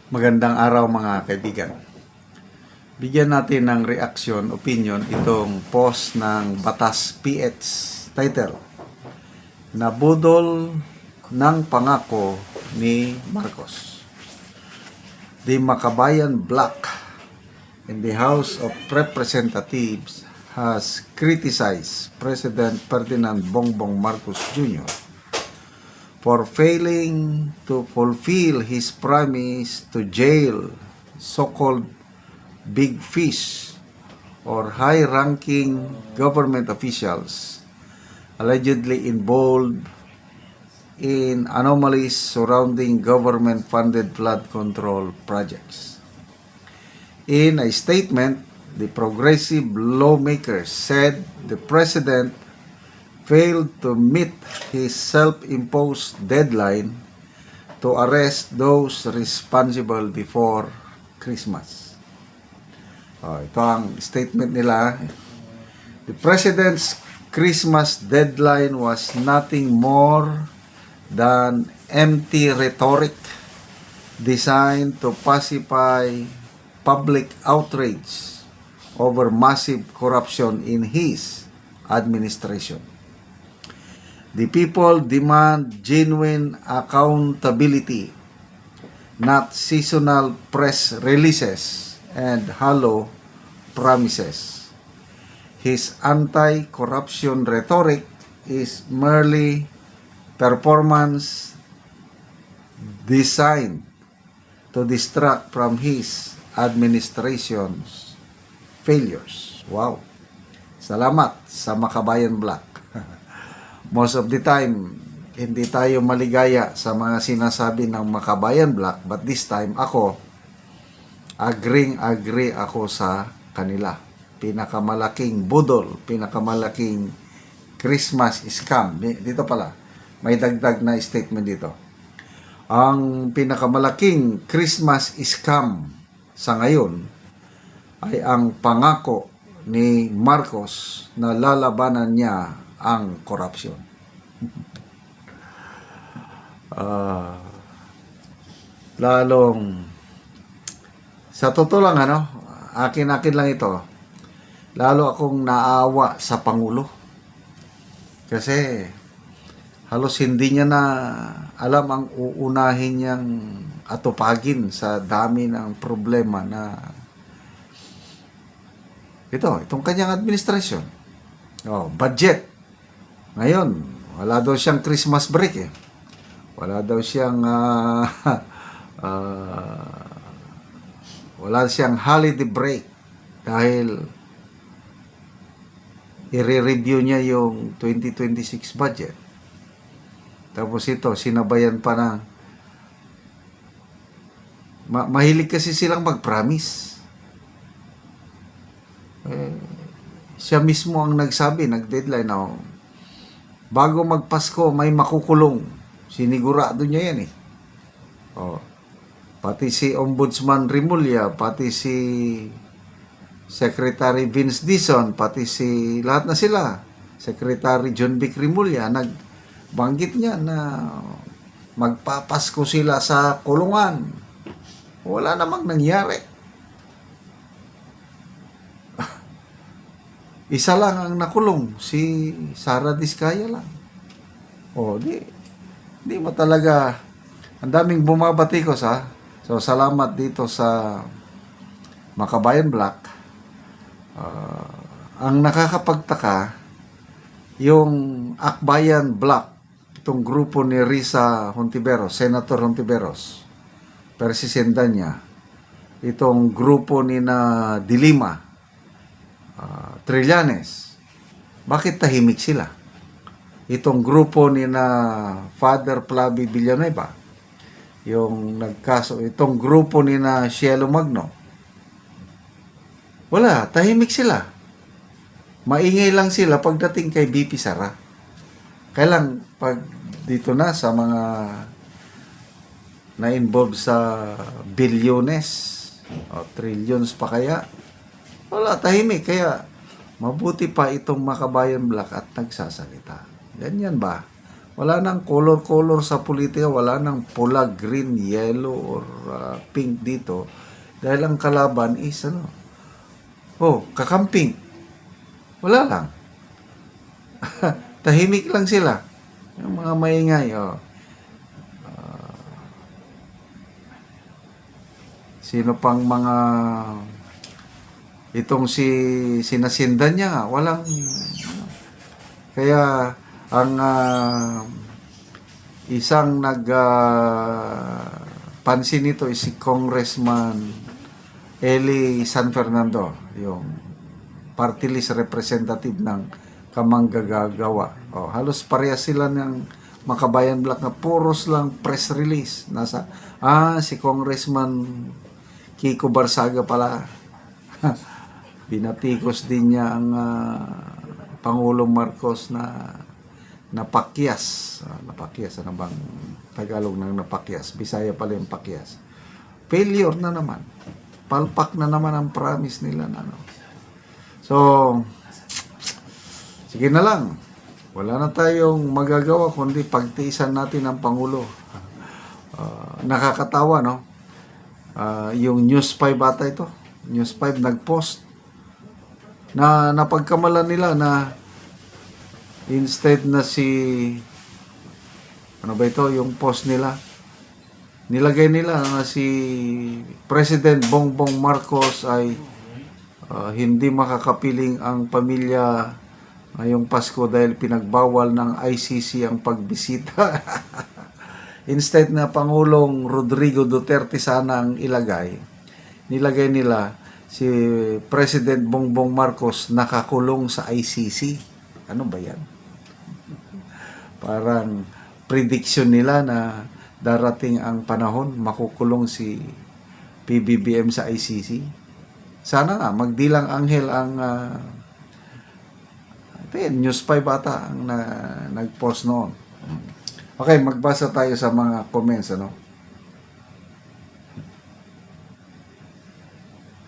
Magandang araw mga kaibigan. Bigyan natin ng reaksyon, opinion itong post ng Batas PH title, Nabudol ng Pangako ni Marcos. The Makabayan Bloc in the House of Representatives has criticized President Ferdinand Bongbong Marcos Jr. for failing to fulfill his promise to jail so-called big fish or high-ranking government officials allegedly involved in anomalies surrounding government-funded flood control projects. In a statement, the progressive lawmakers said the president failed to meet his self-imposed deadline to arrest those responsible before Christmas. Ito ang statement nila. The President's Christmas deadline was nothing more than empty rhetoric designed to pacify public outrage over massive corruption in his administration. The people demand genuine accountability, not seasonal press releases and hollow promises. His anti-corruption rhetoric is merely performance designed to distract from his administration's failures. Wow! Salamat sa Makabayan Bloc. Most of the time, hindi tayo maligaya sa mga sinasabi ng Makabayan Bloc, but this time ako, agree ako sa kanila. Pinakamalaking budol, pinakamalaking Christmas scam. Dito pala, may dagdag na statement dito. Ang pinakamalaking Christmas scam sa ngayon ay ang pangako ni Marcos na lalabanan niya ang korupsyon. Lalong sa totoo lang akin lang ito. Lalo akong naawa sa Pangulo. Kasi halos hindi niya na alam ang uunahin niyang atupagin sa dami ng problema na itong kanyang administrasyon. Budget. Ngayon, wala daw siyang Christmas break Wala daw siyang wala siyang holiday break dahil i-review niya yung 2026 budget. Tapos ito, sinabayan pa ng mahilig kasi silang mag-promise. Siya mismo ang nagsabi, nag-deadline bago magpasko may makukulong. Sinigurado niya yan pati si Ombudsman Rimulya, pati si Secretary Vince Dizon, pati si lahat na sila, Secretary John Vic Rimulya, nagbanggit niya na magpapasko sila sa kulungan. Wala namang nangyari. Isa lang ang nakulong, si Sara Diskaya lang. Di mo talaga, ang daming bumabatikos So, salamat dito sa Makabayan Bloc. Ang nakakapagtaka, yung Akbayan Bloc, itong grupo ni Risa Hontiveros, Senator Hontiveros, persisenda niya, itong grupo ni na Dilima, Trillanes, bakit tahimik sila? Itong grupo ni na Father Flavio Villanueva, yung nagkaso, itong grupo ni na Cielo Magno, wala, tahimik sila. Maingay lang sila pagdating kay BP Sara. Kailang pag dito na sa mga na-involve sa bilyones o trillions pa kaya, wala, tahimik. Kaya mabuti pa itong Makabayan Bloc at nagsasalita. Ganyan ba? Wala nang color-color sa politika, wala nang pula, green, yellow, or pink dito. Dahil ang kalaban is kakamping. Wala lang. Tahimik lang sila. Yung mga maingay, sino pang mga itong sinasindan niya nga, walang kaya ang isang pansin nito is si Congressman Eli San Fernando, yung party list representative ng Kamanggagawa. Halos parehas sila ng Makabayan Black na puros lang press release. Nasa, si Congressman Kiko Barsaga pala. Binatikos din niya ang Pangulong Marcos na napakyas. Napakyas, ano bang Tagalog ng napakyas? Bisaya pala yung pakyas. Failure na naman. Palpak na naman ang promise nila na So, sige na lang. Wala na tayong magagawa kundi pagtiisan natin ang Pangulo. Nakakatawa, no? Yung News 5 ata ito. News 5 nag-post na napagkamalan nila na instead na yung post nila, nilagay nila na si President Bongbong Marcos ay hindi makakapiling ang pamilya ngayong Pasko dahil pinagbawal ng ICC ang pagbisita. Instead na Pangulong Rodrigo Duterte sana ang nilagay nila si President Bongbong Marcos nakakulong sa ICC. Ano ba yan? Parang prediction nila na darating ang panahon makukulong si PBBM sa ICC. Sana nga magdilang anghel ang News 5 ata ang nag-post noon. Okay, magbasa tayo sa mga comments,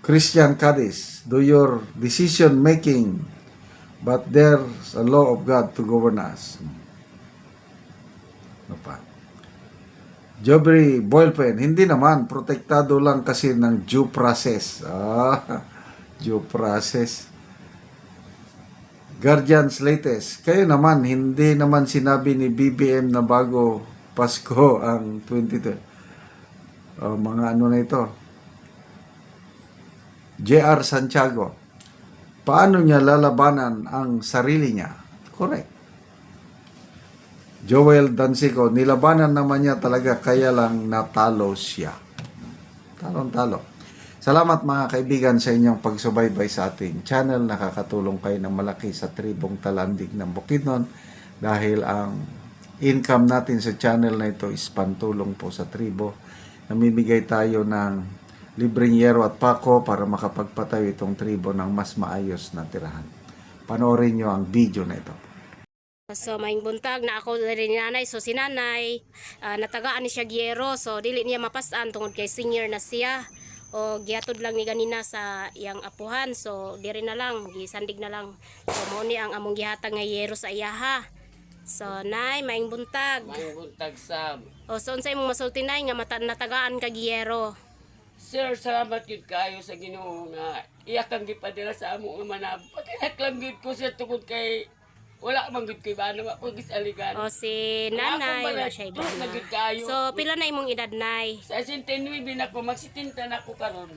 Christian Cadiz, do your decision making, but there's a law of God to govern us. Ano pa? Jobry Boylepen, hindi naman, protektado lang kasi ng due process. Due process. Guardians latest, kayo naman, hindi naman sinabi ni BBM na bago Pasko ang 22. Mga na ito. J.R. Santiago, paano niya lalabanan ang sarili niya? Correct. Joel Dansico, nilabanan naman niya talaga kaya lang natalo siya. Talong-talo. Salamat mga kaibigan sa inyong pagsubaybay sa ating channel. Nakakatulong kayo ng malaki sa tribong Talandig ng Bukidnon dahil ang income natin sa channel na ito is pantulong po sa tribo. Namimigay tayo ng libreng yero at pako para makapagpatayo itong tribo ng mas maayos na tirahan. Panoorin nyo ang video na ito. So maing buntag na ako rin ni nanay. So si nanay natagaan ni siya giyero. So dili niya mapasaan tungod kay senior na siya. O giatod lang ni ganina sa iyang apuhan. So diri na lang, gisandig na lang. So mo ni ang among gihatag nga yero sa iyaha. So nay, maing buntag. Maing buntag sab. O so unsay imong masulti nay nga natagaan ka giyero? Sir, salamat yun kayo sa Ginoo nga iya kang gipadala sa amo manab. Patinaklang gid ko siya tungod kay wala man gid ko ba na pagis aligan. O si nanay na siya iba na. So pila na imong edad nay? Sa 69 na ko magsitinta na ko karon.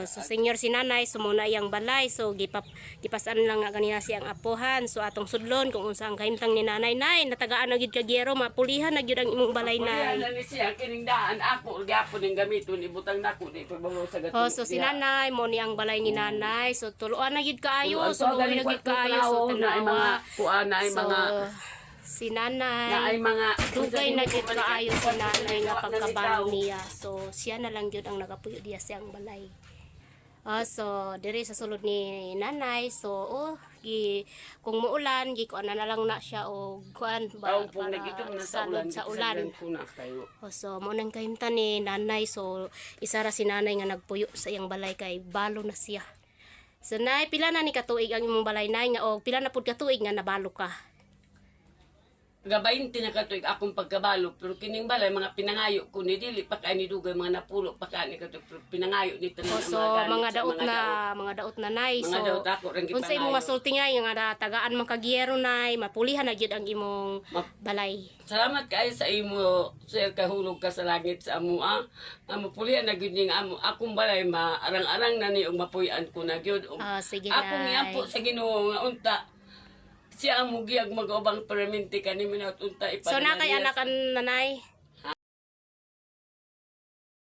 So senior si nanay, sumuna iyang balay. So gipasan lang nga kanina siyang apuhan. So atong sudlon kung unsa ang kahimtang ni nanay nay, natagaan na gid ka giyero, mapulihan na gid ang imong balay nay. Wala ni siya kining daan ako gyapon ning gamiton ibutang nako di pagbawo sa gato. So si nanay mo ni ang balay ni nanay. So tuluan na gid kaayo, so luoy na gid kaayo so tanawa. Ay mga si nanay na ay mga dugay na gid kaayo si nanay nga pagkabalo niya. So siya na lang gyud ang nagapuyo diya siyang balay. So diri sa sulod ni nanay, so kung muulan gikuan na lang na siya o kuan para salud sa ulan. So mo nang kahimtan ni nanay, so isa ra si nanay nga nagpuyo sa iyang balay kay balo na siya. So nay, pila na ni katuig ang imong balay nay nga o pila na pud katuig nga nabalo ka? gabayin tinakatuig akong pagkabalo pero kining balay mga pinangayo ko ni dili pa kay ni dugay mga napulo pa kani kadto pero pinangayo ni tanan So mga daot na nay. So mga daot ako ring unsa imong masulti nga yung nga tagaan man kagiyero nay, mapulihan na gyud ang imong balay. Salamat kaayo sa imo sir kahulog ka sa langit sa amo mapulihan na gyud ning amo akong balay maarang-arang na ni og mapuy-an ko na gyud. Sige Akong nay. iampo sa Ginoo nga unta siya ang mugiyag mag-ubang perminti kanimo na unta So ipadala na kay niya anak an nanay.